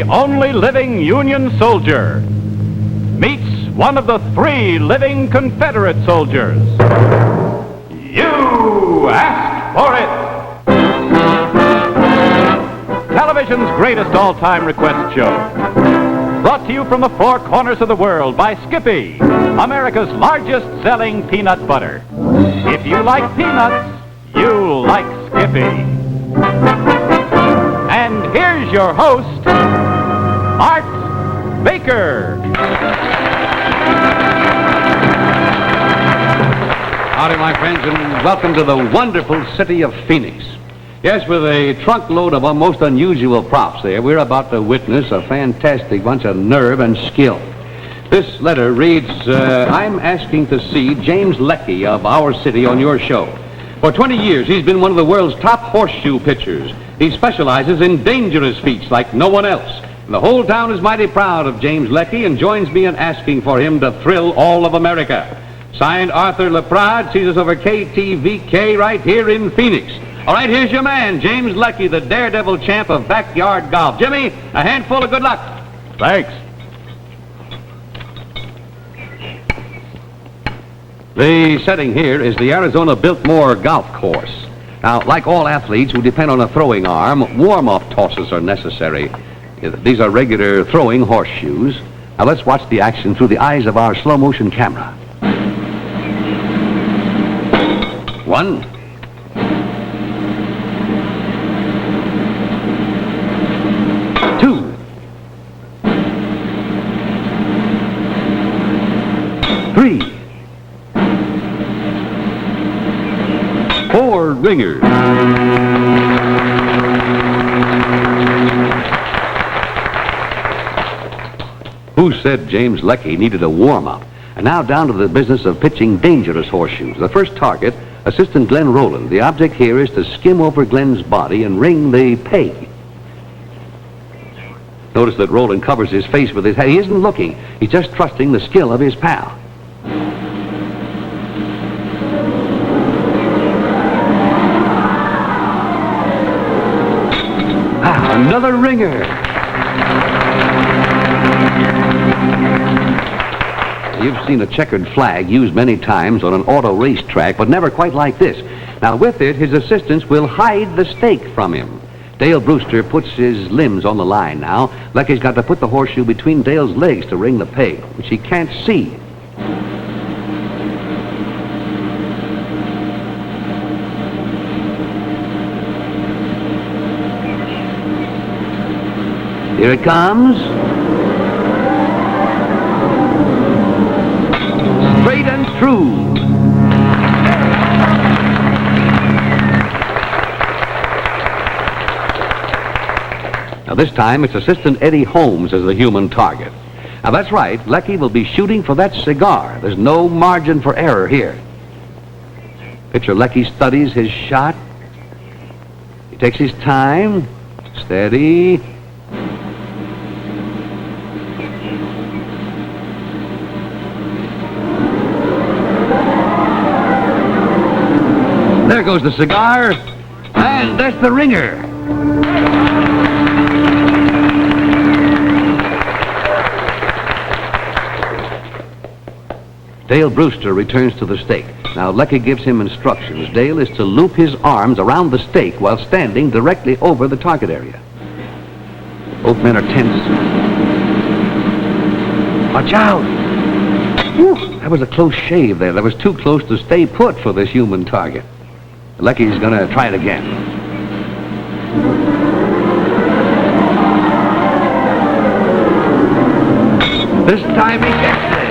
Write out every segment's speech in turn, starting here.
only living Union soldier meets one of the 3 living Confederate soldiers. You asked for it! Television's greatest all-time request show. Brought to you from the 4 corners of the world by Skippy, America's largest selling peanut butter. If you like peanuts, you like Skippy. And here's your host, Art Baker. Howdy, my friends, and welcome to the wonderful city of Phoenix. Yes, with a trunkload of most unusual props there, we're about to witness a fantastic bunch of nerve and skill. This letter reads, I'm asking to see James Leckie of our city on your show. For 20 years, he's been one of the world's top horseshoe pitchers. He specializes in dangerous feats like no one else. And the whole town is mighty proud of James Leckie and joins me in asking for him to thrill all of America. Signed, Arthur LaPrade, sees us over KTVK right here in Phoenix. All right, here's your man, James Leckie, the daredevil champ of backyard golf. Jimmy, a handful of good luck. Thanks. The setting here is the Arizona Biltmore Golf Course. Now, like all athletes who depend on a throwing arm, warm-up tosses are necessary. These are regular throwing horseshoes. Now, let's watch the action through the eyes of our slow-motion camera. 1. 2. 3. 4 ringers. Who said James Leckie needed a warm-up? And now down to the business of pitching dangerous horseshoes. The first target, Assistant Glenn Rowland. The object here is to skim over Glenn's body and ring the peg. Notice that Rowland covers his face with his head. He isn't looking. He's just trusting the skill of his pal. Another ringer. You've seen a checkered flag used many times on an auto racetrack, but never quite like this. Now, with it, his assistants will hide the stake from him. Dale Brewster puts his limbs on the line now. Leckie's got to put the horseshoe between Dale's legs to ring the peg, which he can't see. Here it comes. Straight and true. Now this time it's Assistant Eddie Holmes as the human target. Now that's right, Leckie will be shooting for that cigar. There's no margin for error here. Pitcher Leckie studies his shot. He takes his time. Steady. There goes the cigar, and that's the ringer. Dale Brewster returns to the stake. Now, Leckie gives him instructions. Dale is to loop his arms around the stake while standing directly over the target area. Both men are tense. Watch out! Whew, that was a close shave there. That was too close to stay put for this human target. Leckie's going to try it again. This time he gets it.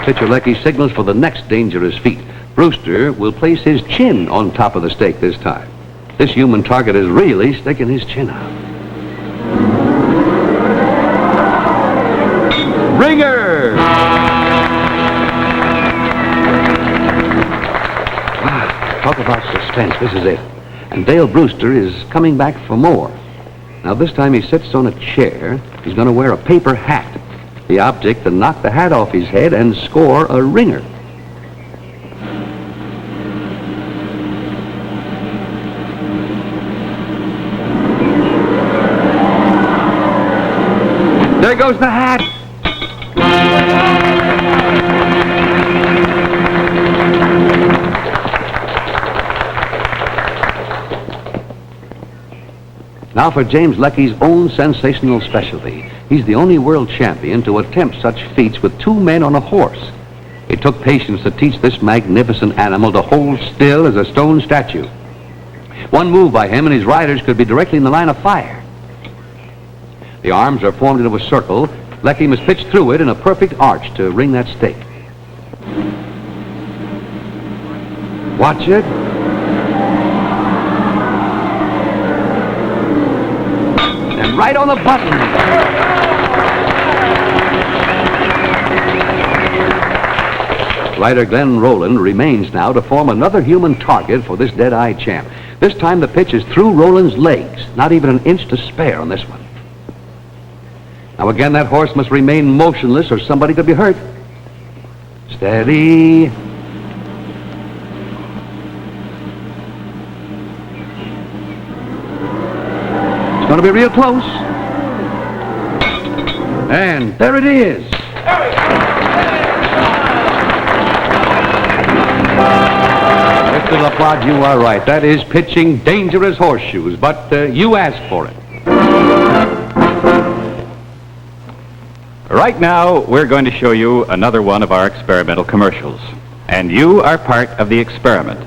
Pitcher Leckie signals for the next dangerous feat. Brewster will place his chin on top of the stake this time. This human target is really sticking his chin out. Ringer! Talk about suspense. This is it. And Dale Brewster is coming back for more. Now, this time he sits on a chair. He's going to wear a paper hat. The object to knock the hat off his head and score a ringer. There goes the hat. Now for James Lecky's own sensational specialty. He's the only world champion to attempt such feats with two men on a horse. It took patience to teach this magnificent animal to hold still as a stone statue. One move by him and his riders could be directly in the line of fire. The arms are formed into a circle. Lecky must pitch through it in a perfect arch to ring that stake. Watch it. And right on the button. Rider Glenn Rowland remains now to form another human target for this dead-eye champ. This time the pitch is through Rowland's legs. Not even an inch to spare on this one. Now again, that horse must remain motionless or somebody could be hurt. Steady. It's going to be real close. And there it is. Mr. LaPlante, you are right. That is pitching dangerous horseshoes, but you asked for it. Right now, we're going to show you another one of our experimental commercials. And you are part of the experiment.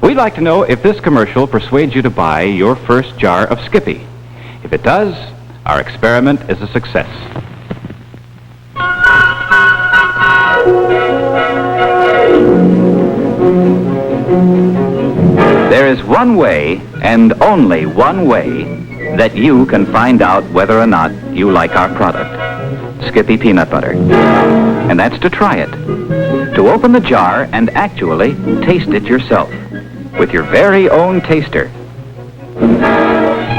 We'd like to know if this commercial persuades you to buy your first jar of Skippy. If it does, our experiment is a success. There is one way, and only one way, that you can find out whether or not you like our product, Skippy Peanut Butter. And that's to try it. To open the jar and actually taste it yourself, with your very own taster.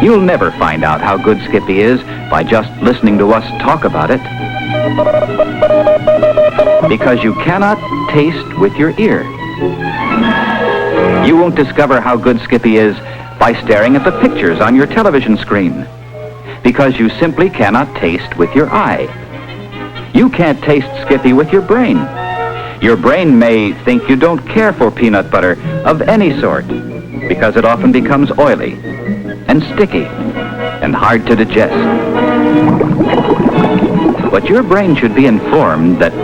You'll never find out how good Skippy is by just listening to us talk about it. Because you cannot taste with your ear. You won't discover how good Skippy is by staring at the pictures on your television screen. Because you simply cannot taste with your eye. You can't taste Skippy with your brain. Your brain may think you don't care for peanut butter of any sort, because it often becomes oily and sticky and hard to digest. But your brain should be informed that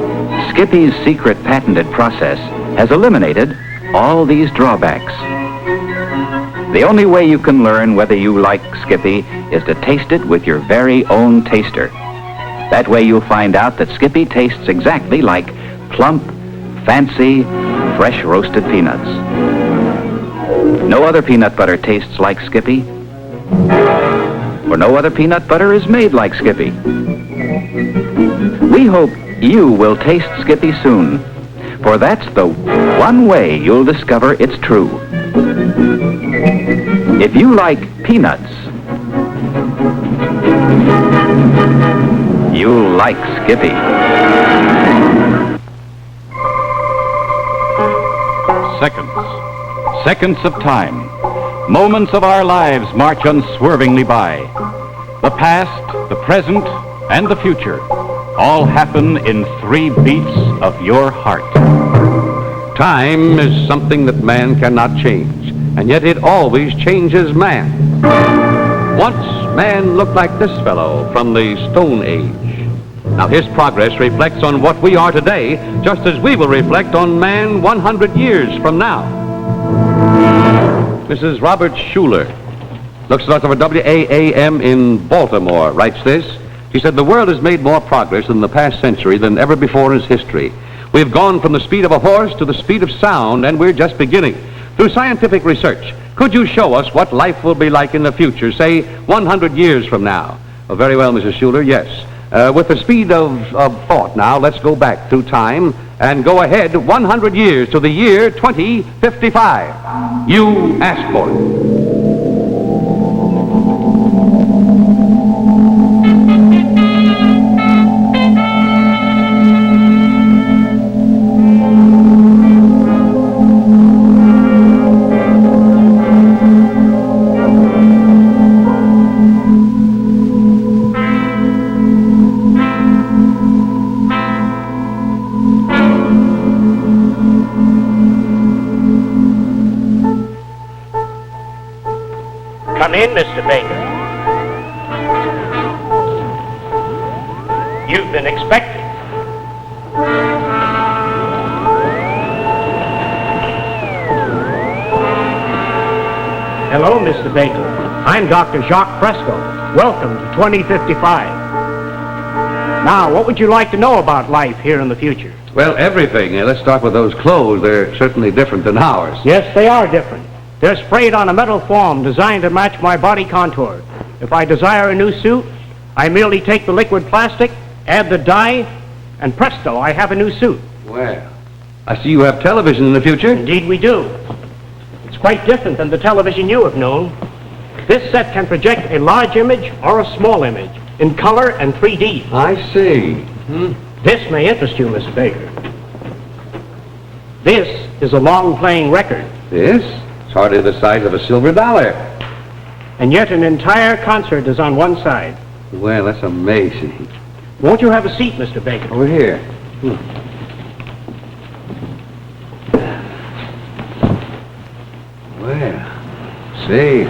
Skippy's secret patented process has eliminated all these drawbacks. The only way you can learn whether you like Skippy is to taste it with your very own taster. That way you'll find out that Skippy tastes exactly like plump, fancy, fresh roasted peanuts. No other peanut butter tastes like Skippy, for no other peanut butter is made like Skippy. We hope you will taste Skippy soon, for that's the one way you'll discover it's true. If you like peanuts, you'll like Skippy. Seconds of time. Moments of our lives march unswervingly by. The past, the present, and the future all happen in 3 beats of your heart. Time is something that man cannot change, and yet it always changes man. Once, man looked like this fellow from the Stone Age. Now, his progress reflects on what we are today, just as we will reflect on man 100 years from now. Mrs. Robert Schuler, looks like of a WAAM in Baltimore, writes this. She said, the world has made more progress in the past century than ever before in its history. We've gone from the speed of a horse to the speed of sound, and we're just beginning. Through scientific research, could you show us what life will be like in the future, say 100 years from now? Oh, very well, Mrs. Schuler, yes. With the speed of thought now, let's go back through time and go ahead 100 years to the year 2055. You asked for it. Come in, Mr. Baker. You've been expected. Hello, Mr. Baker. I'm Dr. Jacques Fresco. Welcome to 2055. Now, what would you like to know about life here in the future? Well, everything. Let's start with those clothes. They're certainly different than ours. Yes, they are different. They're sprayed on a metal foam designed to match my body contour. If I desire a new suit, I merely take the liquid plastic, add the dye, and presto, I have a new suit. Well, I see you have television in the future. Indeed we do. It's quite different than the television you have known. This set can project a large image or a small image in color and 3D. I see. This may interest you, Mr. Baker. This is a long-playing record. This? It's hardly the size of a silver dollar. And yet an entire concert is on one side. Well, that's amazing. Won't you have a seat, Mr. Baker? Over here. Well, see,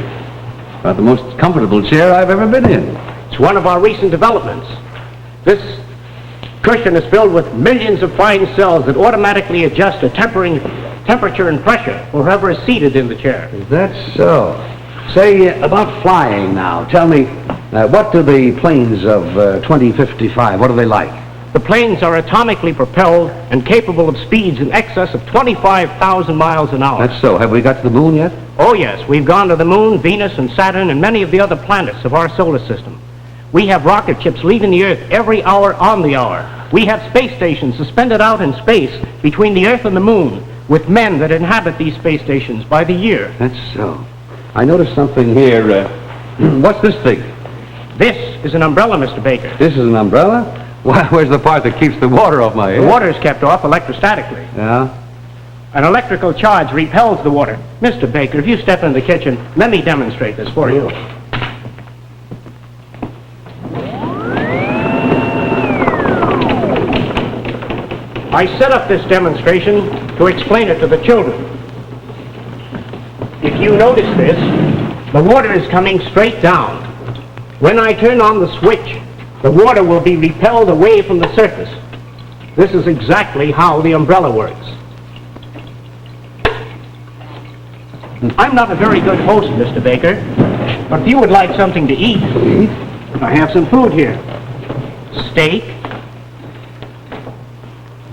about the most comfortable chair I've ever been in. It's one of our recent developments. This cushion is filled with millions of fine cells that automatically adjust to temperature and pressure for whoever is seated in the chair. Is that so? Say, about flying now. Tell me, what do the planes of 2055, what are they like? The planes are atomically propelled and capable of speeds in excess of 25,000 miles an hour. That's so. Have we got to the moon yet? Oh, yes. We've gone to the moon, Venus, and Saturn, and many of the other planets of our solar system. We have rocket ships leaving the Earth every hour on the hour. We have space stations suspended out in space between the Earth and the moon, with men that inhabit these space stations by the year. That's so. I noticed something here. What's this thing? This is an umbrella, Mr. Baker. This is an umbrella? Why, where's the part that keeps the water off my head? The water is kept off electrostatically. Yeah? An electrical charge repels the water. Mr. Baker, if you step in the kitchen, let me demonstrate this for you. I set up this demonstration to explain it to the children. If you notice this, the water is coming straight down. When I turn on the switch, the water will be repelled away from the surface. This is exactly how the umbrella works. I'm not a very good host, Mr. Baker, but if you would like something to eat, I have some food here. Steak,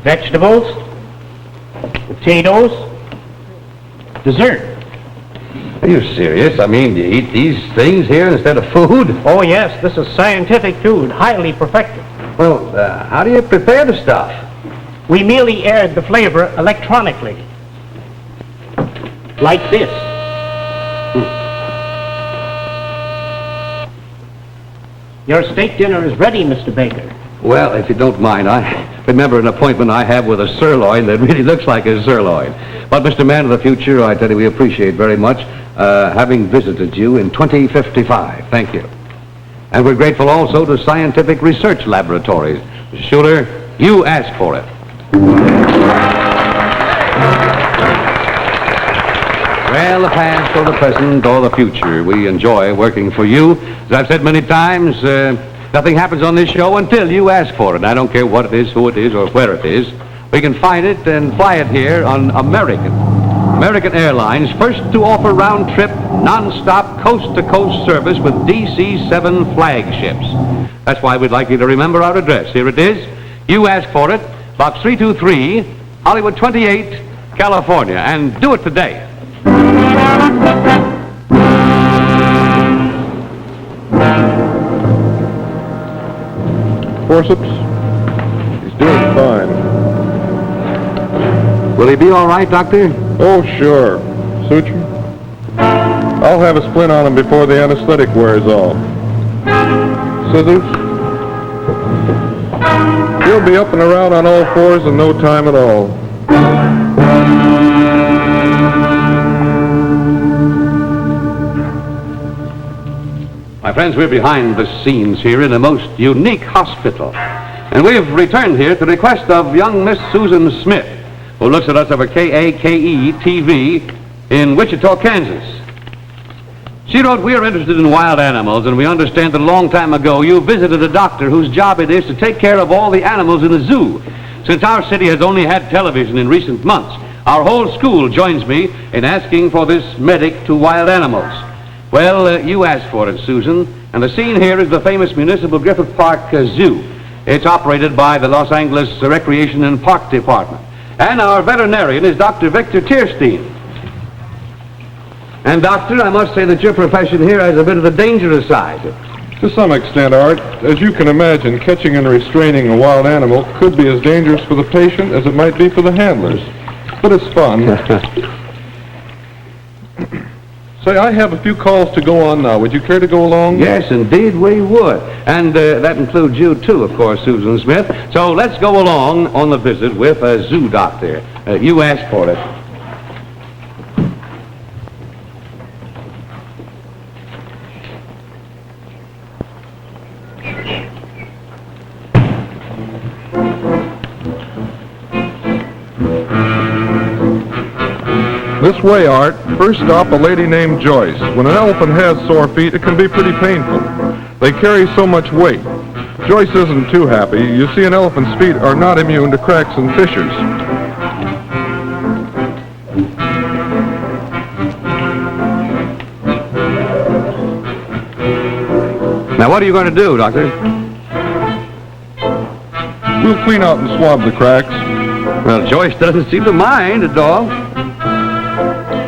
vegetables, potatoes, dessert. Are you serious? I mean, you eat these things here instead of food? Oh, yes, this is scientific food, highly perfected. Well, how do you prepare the stuff? We merely aired the flavor electronically. Like this. Your steak dinner is ready, Mr. Baker. Well, if you don't mind, I remember an appointment I have with a sirloin that really looks like a sirloin. But, Mr. Man of the Future, I tell you, we appreciate very much having visited you in 2055. Thank you. And we're grateful also to Scientific Research Laboratories. Mr. Schuler, you asked for it. Well, the past or the present or the future, we enjoy working for you. As I've said many times, nothing happens on this show until you ask for it. I don't care what it is, who it is, or where it is. We can find it and fly it here on American Airlines, first to offer round-trip, non-stop, coast-to-coast service with DC-7 flagships. That's why we'd like you to remember our address. Here it is. You ask for it. Box 323, Hollywood 28, California. And do it today. Forceps? He's doing fine. Will he be all right, Doctor? Oh, sure. Suture? I'll have a splint on him before the anesthetic wears off. Scissors? He'll be up and around on all fours in no time at all. My friends, we're behind the scenes here in a most unique hospital. And we've returned here at the request of young Miss Susan Smith, who looks at us over KAKE TV in Wichita, Kansas. She wrote, we are interested in wild animals, and we understand that a long time ago you visited a doctor whose job it is to take care of all the animals in the zoo. Since our city has only had television in recent months, our whole school joins me in asking for this medic to wild animals. Well, you asked for it, Susan, and the scene here is the famous Municipal Griffith Park Zoo. It's operated by the Los Angeles Recreation and Park Department. And our veterinarian is Dr. Victor Tierstein. And, Doctor, I must say that your profession here has a bit of the dangerous side. To some extent, Art. As you can imagine, catching and restraining a wild animal could be as dangerous for the patient as it might be for the handlers. But it's fun. Say, I have a few calls to go on now. Would you care to go along? Yes, indeed we would. And that includes you, too, of course, Susan Smith. So let's go along on the visit with a zoo doctor. You asked for it. This way, Art. First stop, a lady named Joyce. When an elephant has sore feet, it can be pretty painful. They carry so much weight. Joyce isn't too happy. You see, an elephant's feet are not immune to cracks and fissures. Now, what are you going to do, Doctor? We'll clean out and swab the cracks. Well, Joyce doesn't seem to mind at all.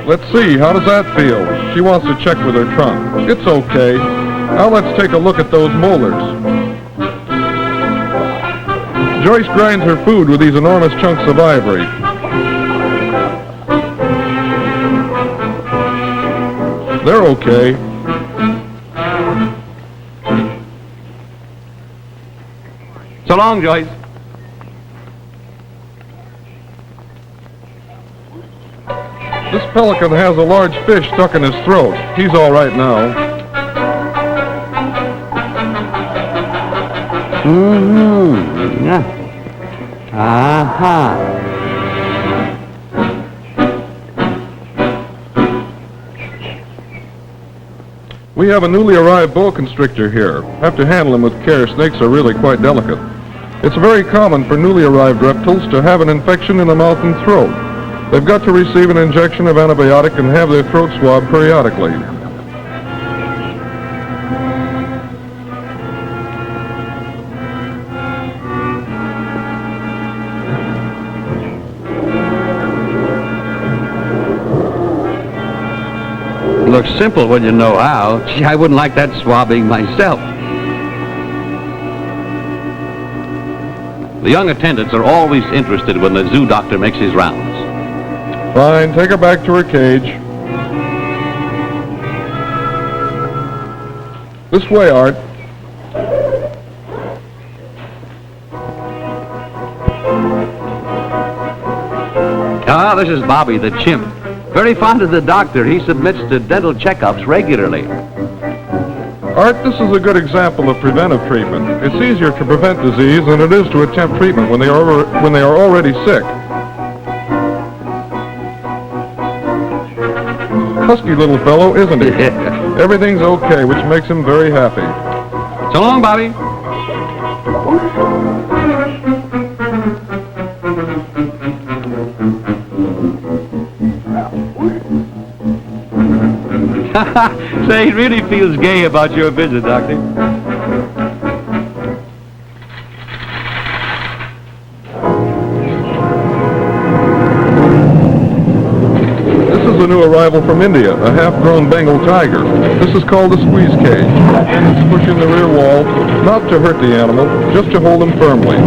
Let's see, how does that feel? She wants to check with her trunk. It's okay. Now let's take a look at those molars. Joyce grinds her food with these enormous chunks of ivory. They're okay. So long, Joyce. This pelican has a large fish stuck in his throat. He's all right now. Mm-hmm. Yeah. Aha. We have a newly arrived boa constrictor here. Have to handle him with care. Snakes are really quite delicate. It's very common for newly arrived reptiles to have an infection in the mouth and throat. They've got to receive an injection of antibiotic and have their throat swabbed periodically. Looks simple when you know how. Gee, I wouldn't like that swabbing myself. The young attendants are always interested when the zoo doctor makes his rounds. Fine, take her back to her cage. This way, Art. Ah, this is Bobby the chimp. Very fond of the doctor. He submits to dental checkups regularly. Art, this is a good example of preventive treatment. It's easier to prevent disease than it is to attempt treatment when they are already sick. Husky little fellow, isn't he? Everything's okay, which makes him very happy. So long, Bobby. Say, he really feels gay about your visit, Doctor. This is a new arrival from India, a half-grown Bengal tiger. This is called a squeeze cage. It's pushing the rear wall, not to hurt the animal, just to hold him firmly.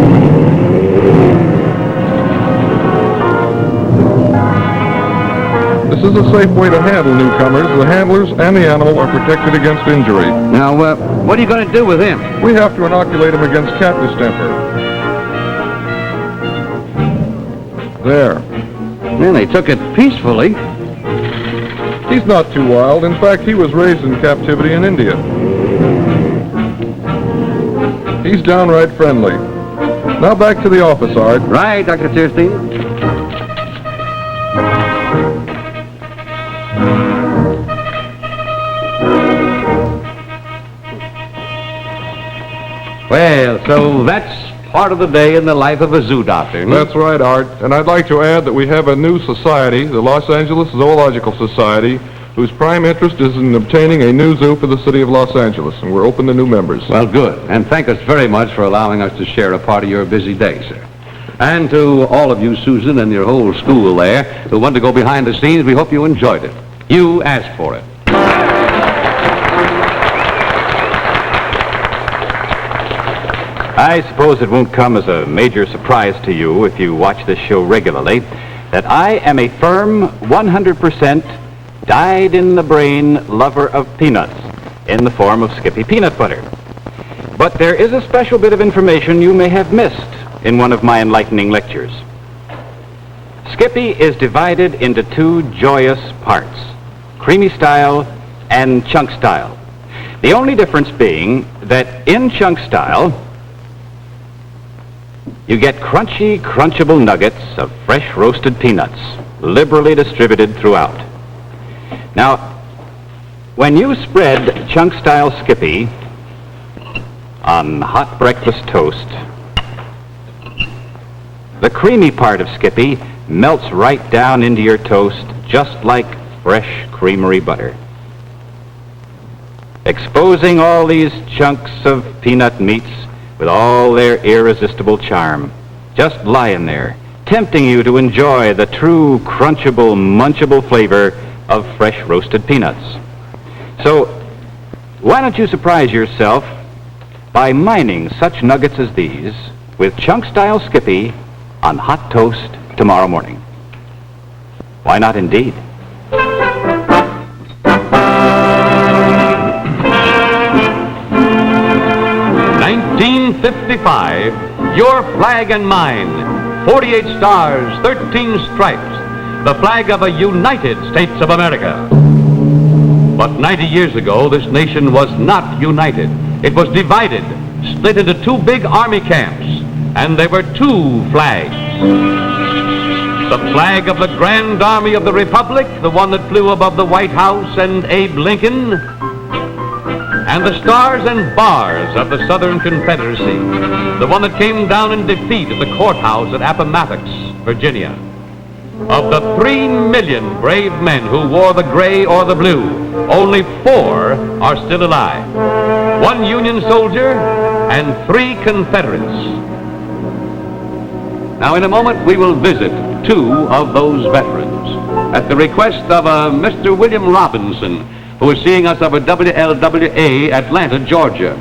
This is a safe way to handle newcomers. The handlers and the animal are protected against injury. Now, what are you going to do with him? We have to inoculate him against cat distemper. There. Well, they took it peacefully. He's not too wild. In fact, he was raised in captivity in India. He's downright friendly. Now back to the office, Art. Right, Dr. Tierstein. Well, so that's part of the day in the life of a zoo doctor. That's right, Art. And I'd like to add that we have a new society, the Los Angeles Zoological Society, whose prime interest is in obtaining a new zoo for the city of Los Angeles, and we're open to new members. Well, good. And thank us very much for allowing us to share a part of your busy day, sir. And to all of you, Susan, and your whole school there, who want to go behind the scenes, we hope you enjoyed it. You asked for it. I suppose it won't come as a major surprise to you if you watch this show regularly that I am a firm 100% dyed-in-the-brain lover of peanuts in the form of Skippy peanut butter. But there is a special bit of information you may have missed in one of my enlightening lectures. Skippy is divided into two joyous parts, creamy style and chunk style. The only difference being that in chunk style, you get crunchy, crunchable nuggets of fresh roasted peanuts, liberally distributed throughout. Now, when you spread chunk-style Skippy on hot breakfast toast, the creamy part of Skippy melts right down into your toast, just like fresh creamery butter. Exposing all these chunks of peanut meats with all their irresistible charm, just lying there, tempting you to enjoy the true crunchable, munchable flavor of fresh roasted peanuts. So, why don't you surprise yourself by mining such nuggets as these with chunk-style Skippy on hot toast tomorrow morning? Why not indeed? 1955, your flag and mine, 48 stars, 13 stripes, the flag of a United States of America. But 90 years ago, this nation was not united. It was divided, split into two big army camps, and there were two flags. The flag of the Grand Army of the Republic, the one that flew above the White House and Abe Lincoln, and the stars and bars of the Southern Confederacy, the one that came down in defeat at the courthouse at Appomattox, Virginia. Of the 3 million brave men who wore the gray or the blue, only 4 are still alive. 1 Union soldier and 3 Confederates. Now, in a moment, we will visit 2 of those veterans at the request of Mr. William Robinson, who is seeing us over WLWA, Atlanta, Georgia.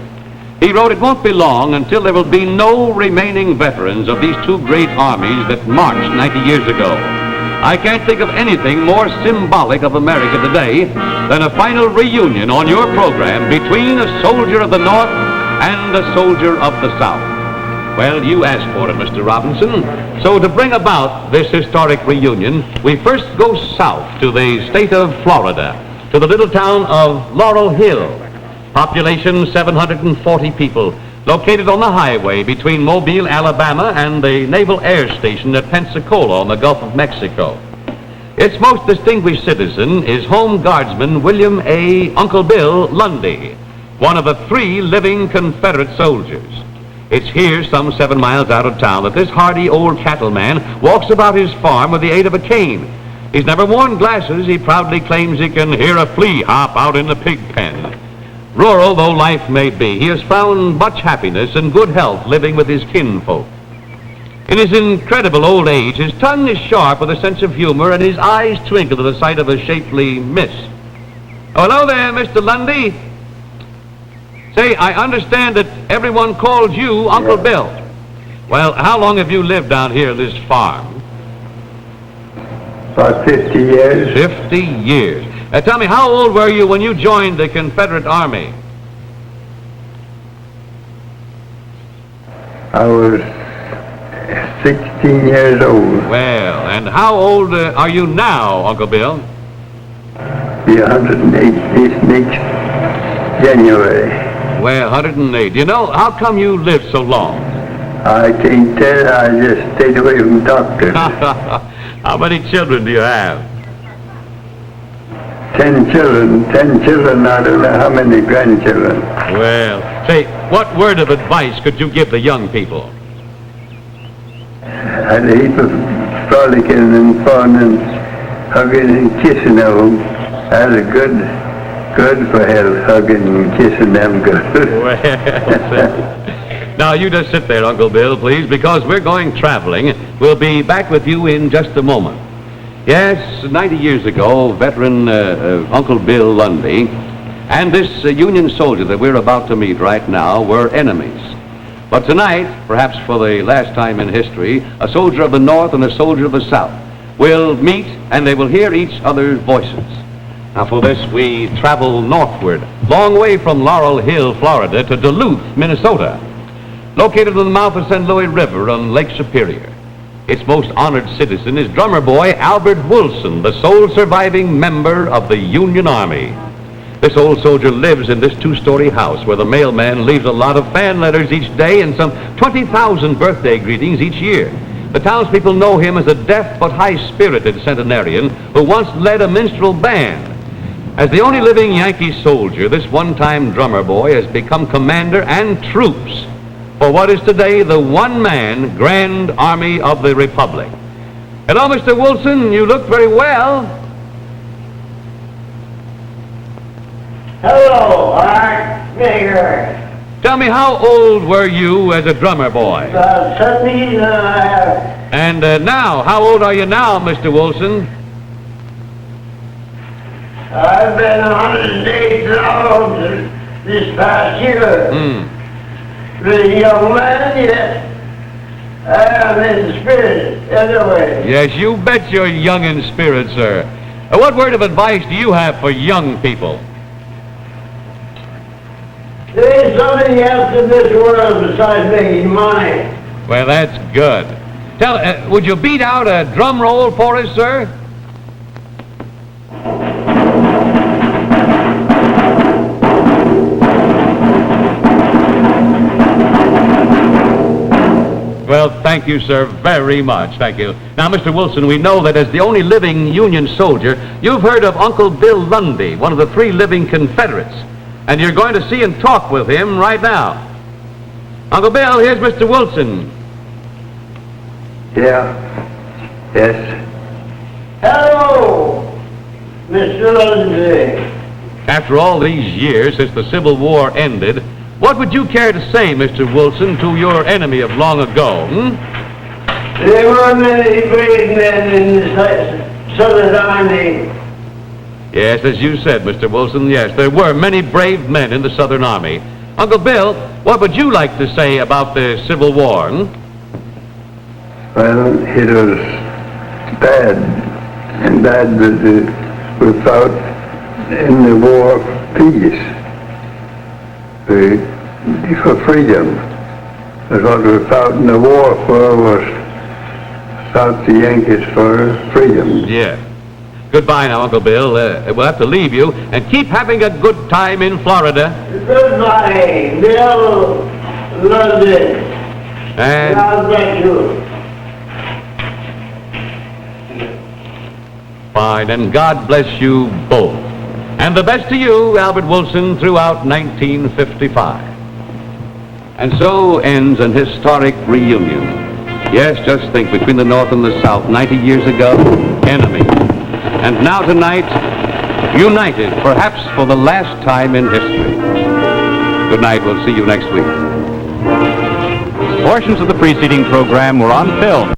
He wrote, "It won't be long until there will be no remaining veterans of these 2 great armies that marched 90 years ago. I can't think of anything more symbolic of America today than a final reunion on your program between a soldier of the North and a soldier of the South." Well, you asked for it, Mr. Robinson. So to bring about this historic reunion, we first go south to the state of Florida, to the little town of Laurel Hill. Population 740 people, located on the highway between Mobile, Alabama, and the Naval Air Station at Pensacola on the Gulf of Mexico. Its most distinguished citizen is Home Guardsman William A. Uncle Bill Lundy, one of the 3 living Confederate soldiers. It's here, some 7 miles out of town, that this hardy old cattleman walks about his farm with the aid of a cane. He's never worn glasses. He proudly claims he can hear a flea hop out in the pig pen. Rural though life may be, he has found much happiness and good health living with his kinfolk. In his incredible old age, his tongue is sharp with a sense of humor, and his eyes twinkle at the sight of a shapely miss. Oh, hello there, Mr. Lundy. Say, I understand that everyone calls you Uncle Bill. Well, how long have you lived down here at this farm? About 50 years. 50 years. Tell me, how old were you when you joined the Confederate Army? I was 16 years old. Well, and how old are you now, Uncle Bill? Be 108 this next January. Well, 108. You know, how come you lived so long? I can't tell. I just stayed away from doctors. How many children do you have? 10 children. 10 children. I don't know how many grandchildren. Well, Say, what word of advice could you give the young people? Had a heap of frolicking and fun and hugging and kissing of them. That was good for health, hugging and kissing them good. Now, you just sit there, Uncle Bill, please, because we're going traveling. We'll be back with you in just a moment. Yes, 90 years ago, veteran Uncle Bill Lundy and this Union soldier that we're about to meet right now were enemies. But tonight, perhaps for the last time in history, a soldier of the North and a soldier of the South will meet and they will hear each other's voices. Now, for this, we travel northward, long way from Laurel Hill, Florida, to Duluth, Minnesota, located on the mouth of St. Louis River on Lake Superior. Its most honored citizen is drummer boy Albert Wilson, the sole surviving member of the Union Army. This old soldier lives in this two-story house where the mailman leaves a lot of fan letters each day and some 20,000 birthday greetings each year. The townspeople know him as a deaf but high-spirited centenarian who once led a minstrel band. As the only living Yankee soldier, this one-time drummer boy has become commander and troops for what is today the one-man Grand Army of the Republic. Hello, Mr. Wilson. You look very well. Hello, Art Mayor. Tell me, how old were you as a drummer boy? 17 and a half. And now, how old are you now, Mr. Wilson? I've been 108,000 this past year. Pretty young man, yet I'm in spirit anyway. Yes, you bet you're young in spirit, sir. What word of advice do you have for young people? There's something else in this world besides making money. Well, that's good. Would you beat out a drum roll for us, sir? Well, thank you, sir, very much. Thank you. Now, Mr. Wilson, we know that as the only living Union soldier, you've heard of Uncle Bill Lundy, one of the 3 living Confederates. And you're going to see and talk with him right now. Uncle Bill, here's Mr. Wilson. Yeah. Yes. Hello, Mr. Lindsay. After all these years since the Civil War ended, what would you care to say, Mr. Wilson, to your enemy of long ago? There were many brave men in the Southern Army. Yes, as you said, Mr. Wilson, yes, there were many brave men in the Southern Army. Uncle Bill, what would you like to say about the Civil War? Well, it was bad, and bad that we fought in the war of peace. For freedom. That's what we fought in the war for, was fought the Yankees for freedom. Yeah. Goodbye now, Uncle Bill. We'll have to leave you, and keep having a good time in Florida. Goodbye, Bill London. And God bless you. fine, and God bless you both. And the best to you, Albert Wilson, throughout 1955. And so ends an historic reunion. Yes, just think, between the North and the South, 90 years ago, enemies. And now tonight, united, perhaps for the last time in history. Good night. We'll see you next week. Portions of the preceding program were on film